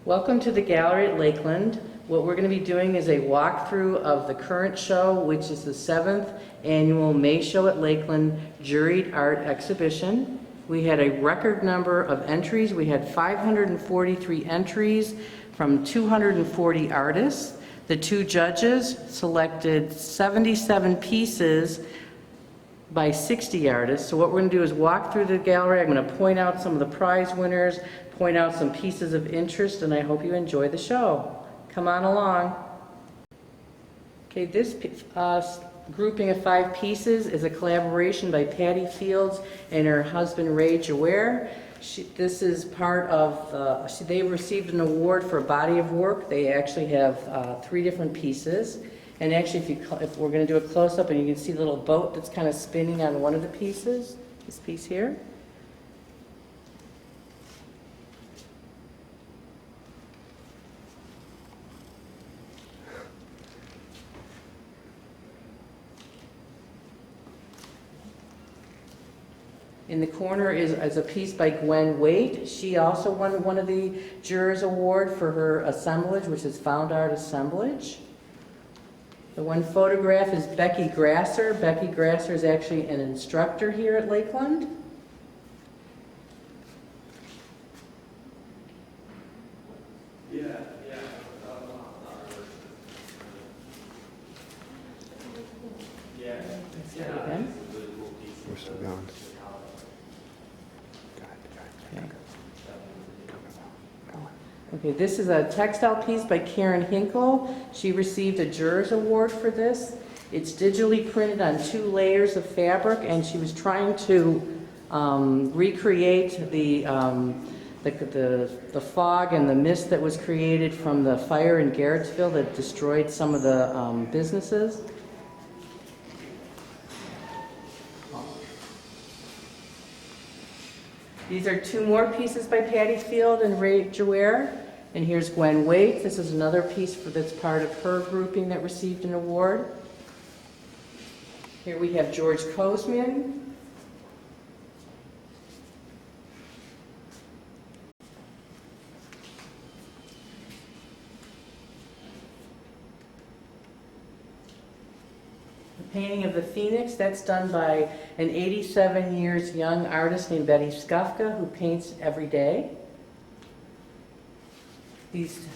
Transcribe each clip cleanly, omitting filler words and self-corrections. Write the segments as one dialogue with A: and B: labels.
A: Welcome to the gallery at Lakeland. What we're going to be doing is a walkthrough of the current show, which is the 7th annual May show at Lakeland Juried Art Exhibition. We had a record number of entries. We had 543 entries from 240 artists. The two judges selected 77 pieces by 60 artists. So what we're going to do is walk through the gallery. I'm going to point out some of the prize winners, point out some pieces of interest, and I hope you enjoy the show. Come on along. Okay, this grouping of 5 pieces is a collaboration by Patty Fields and her husband Ray Juried. This is part of, they received an award for a body of work. They actually have 3 different pieces. And actually, if we're going to do a close-up, and you can see the little boat that's kind of spinning on one of the pieces, this piece here. In the corner is a piece by Gwen Waite. She also won one of the Jurors Award for her assemblage, which is found art assemblage. The one photograph is Becky Grasser. Becky Grasser is actually an instructor here at Lakeland.
B: We're still going.
A: Okay, this is a textile piece by Karen Hinkle. She received a Jurors Award for this. It's digitally printed on 2 layers of fabric, and she was trying to recreate the fog and the mist that was created from the fire in Garrettsville that destroyed some of the businesses. These are 2 more pieces by Patty Field and Ray Juried. And here's Gwen Waite. This is another piece that's part of her grouping that received an award. Here we have George Kozmian. Painting of the Phoenix, that's done by an 87 years young artist named Betty Skufka, who paints every day.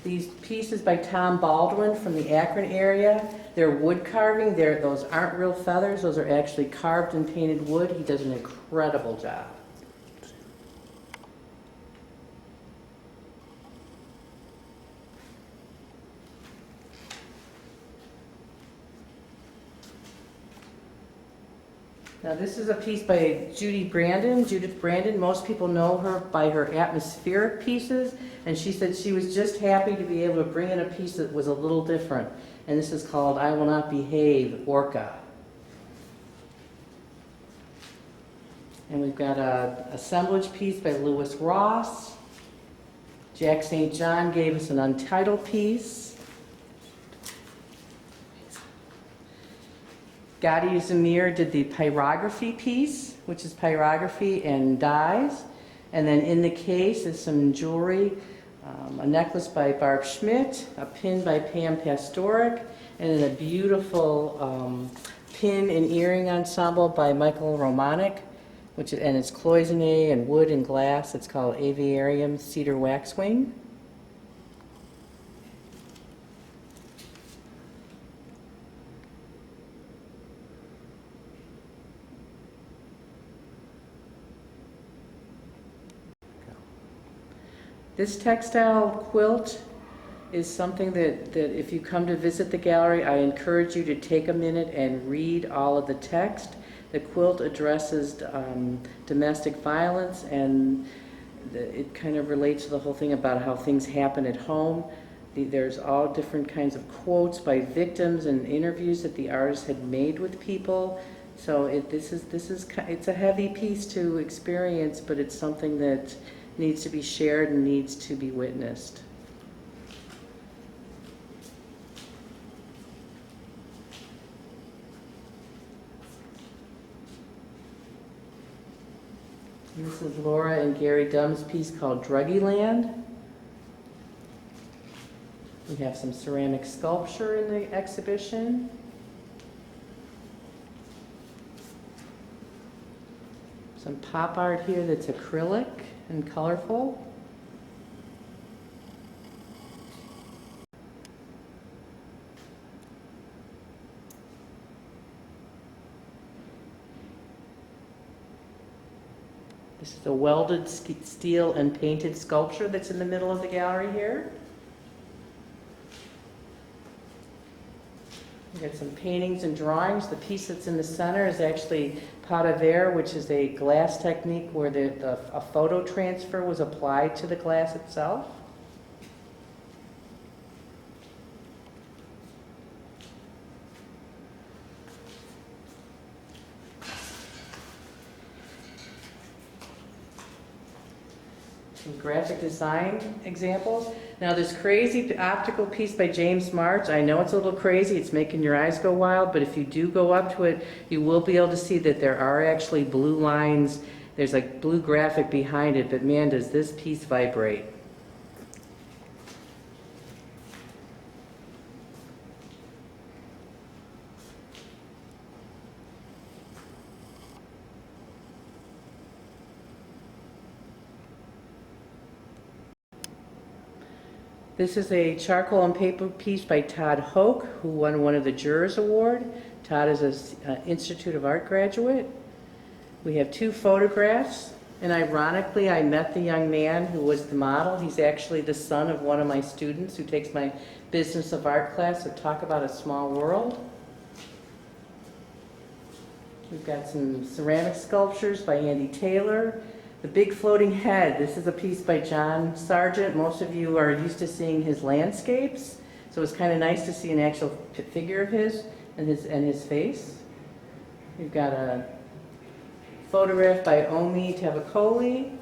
A: These pieces by Tom Baldwin from the Akron area, they're wood carving. Those aren't real feathers, those are actually carved and painted wood. He does an incredible job. Now this is a piece by Judith Brandon. Most people know her by her atmospheric pieces, and she said she was just happy to be able to bring in a piece that was a little different. And this is called I Will Not Behave, Orca. And we've got a assemblage piece by Lewis Ross. Jack St. John gave us an untitled piece. Gadi Zamir did the pyrography piece, which is pyrography and dyes. And then in the case is some jewelry, a necklace by Barb Schmidt, a pin by Pam Pastoric, and then a beautiful pin and earring ensemble by Michael Romanek, and it's cloisonne and wood and glass. It's called Aviarium Cedar Waxwing. This textile quilt is something that if you come to visit the gallery, I encourage you to take a minute and read all of the text. The quilt addresses domestic violence, and it kind of relates to the whole thing about how things happen at home. There's all different kinds of quotes by victims and interviews that the artist had made with people. So it's a heavy piece to experience, but it's something that needs to be shared and needs to be witnessed. This is Laura and Gary Dumm's piece called Druggy Land. We have some ceramic sculpture in the exhibition. Some pop art here that's acrylic and colorful. This is a welded steel and painted sculpture that's in the middle of the gallery here. We've got some paintings and drawings. The piece that's in the center is actually pas de verre, which is a glass technique where a photo transfer was applied to the glass itself. Some graphic design examples. Now this crazy optical piece by James March, I know it's a little crazy, it's making your eyes go wild, but if you do go up to it, you will be able to see that there are actually blue lines. There's like blue graphic behind it, but man, does this piece vibrate. This is a charcoal and paper piece by Todd Hoke, who won one of the Jurors Award. Todd is an Institute of Art graduate. We have 2 photographs, and ironically, I met the young man who was the model. He's actually the son of one of my students who takes my Business of Art class, so talk about a small world. We've got some ceramic sculptures by Andy Taylor. The Big Floating Head. This is a piece by John Sargent. Most of you are used to seeing his landscapes, so it's kind of nice to see an actual figure of his and his face. We've got a photograph by Omi Tavakoli.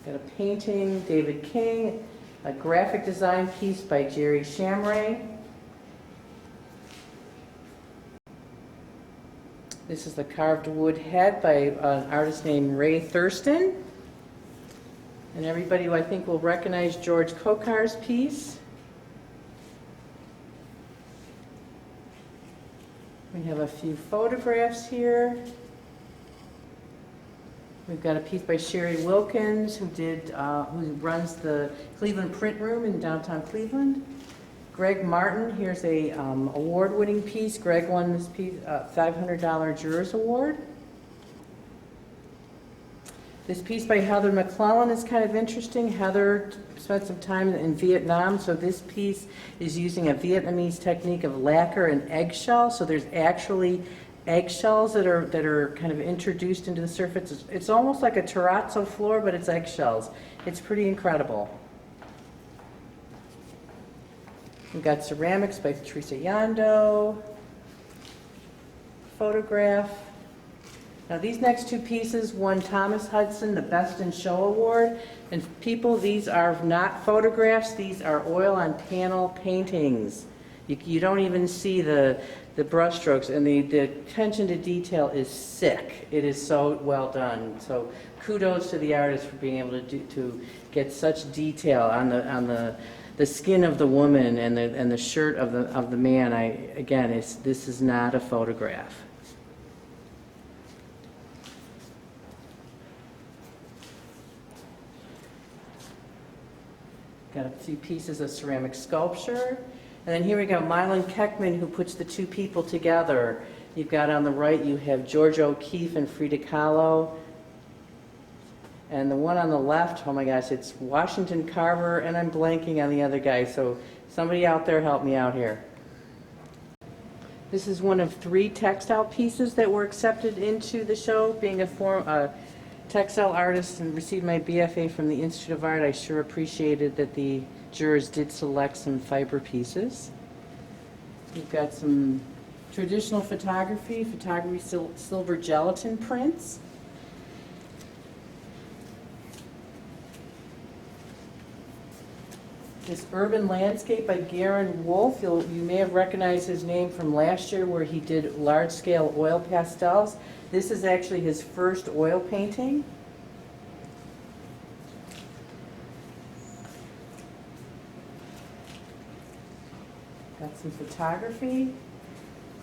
A: Got a painting, David King. A graphic design piece by Jerry Shamray. This is the carved wood head by an artist named Ray Thurston. And everybody who I think will recognize George Kokar's piece. We have a few photographs here. We've got a piece by Sherry Wilkins, who runs the Cleveland Print Room in downtown Cleveland. Greg Martin, here's a award-winning piece. Greg won this piece, $500 Jurors Award. This piece by Heather McClellan is kind of interesting. Heather spent some time in Vietnam, so this piece is using a Vietnamese technique of lacquer and eggshell. So there's actually eggshells that are kind of introduced into the surface. It's almost like a terrazzo floor, but it's eggshells. It's pretty incredible. We've got ceramics by Teresa Yondo. Photograph. Now these next 2 pieces won Thomas Hudson the Best in Show Award. And people, these are not photographs, these are oil on panel paintings. You don't even see the brushstrokes, and the attention to detail is sick. It is so well done. So kudos to the artist for being able to get such detail on the skin of the woman and the shirt of the man. This is not a photograph. Got a few pieces of ceramic sculpture. And then here we got Mylan Keckman, who puts the 2 people together. You've got on the right, you have George O'Keeffe and Frida Kahlo. And the one on the left, oh my gosh, it's Washington Carver, and I'm blanking on the other guy, so somebody out there help me out here. This is one of 3 textile pieces that were accepted into the show. Being a textile artist and received my BFA from the Institute of Art, I sure appreciated that the jurors did select some fiber pieces. We've got some traditional photography silver gelatin prints. This urban landscape by Garen Wolf. You may have recognized his name from last year where he did large-scale oil pastels. This is actually his first oil painting. some photography,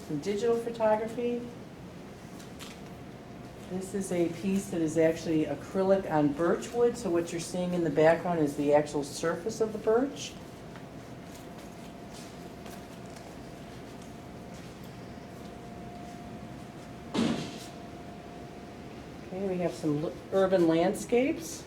A: some digital photography. This is a piece that is actually acrylic on birch wood, so what you're seeing in the background is the actual surface of the birch. Okay, we have some urban landscapes.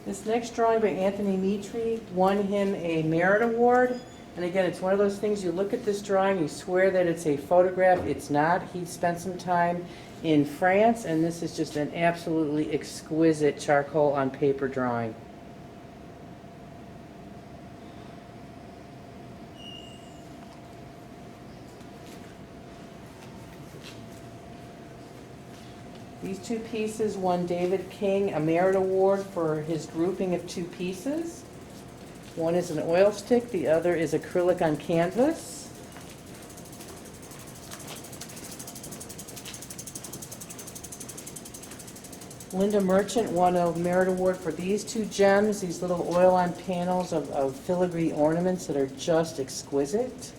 A: This next drawing by Anthony Mitri won him a Merit Award. And again, it's one of those things, you look at this drawing, you swear that it's a photograph. It's not. He spent some time in France, and this is just an absolutely exquisite charcoal on paper drawing. These two pieces won David King a Merit Award for his grouping of two pieces. One is an oil stick, the other is acrylic on canvas. Linda Merchant won a Merit Award for these two gems, these little oil-on panels of filigree ornaments that are just exquisite.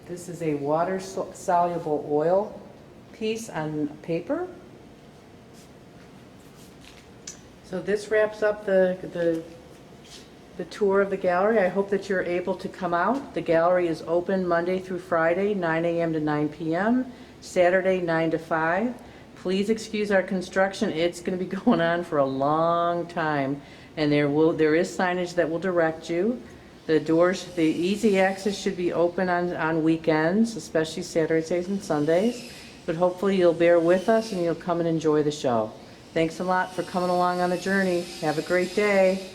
A: This is a water-soluble oil piece on paper. So this wraps up the tour of the gallery. I hope that you're able to come out. The gallery is open Monday through Friday, 9 a.m. to 9 p.m., Saturday 9 to 5. Please excuse our construction. It's going to be going on for a long time, and there is signage that will direct you. The doors, the easy access should be open on weekends, especially Saturdays and Sundays. But hopefully you'll bear with us and you'll come and enjoy the show. Thanks a lot for coming along on the journey. Have a great day.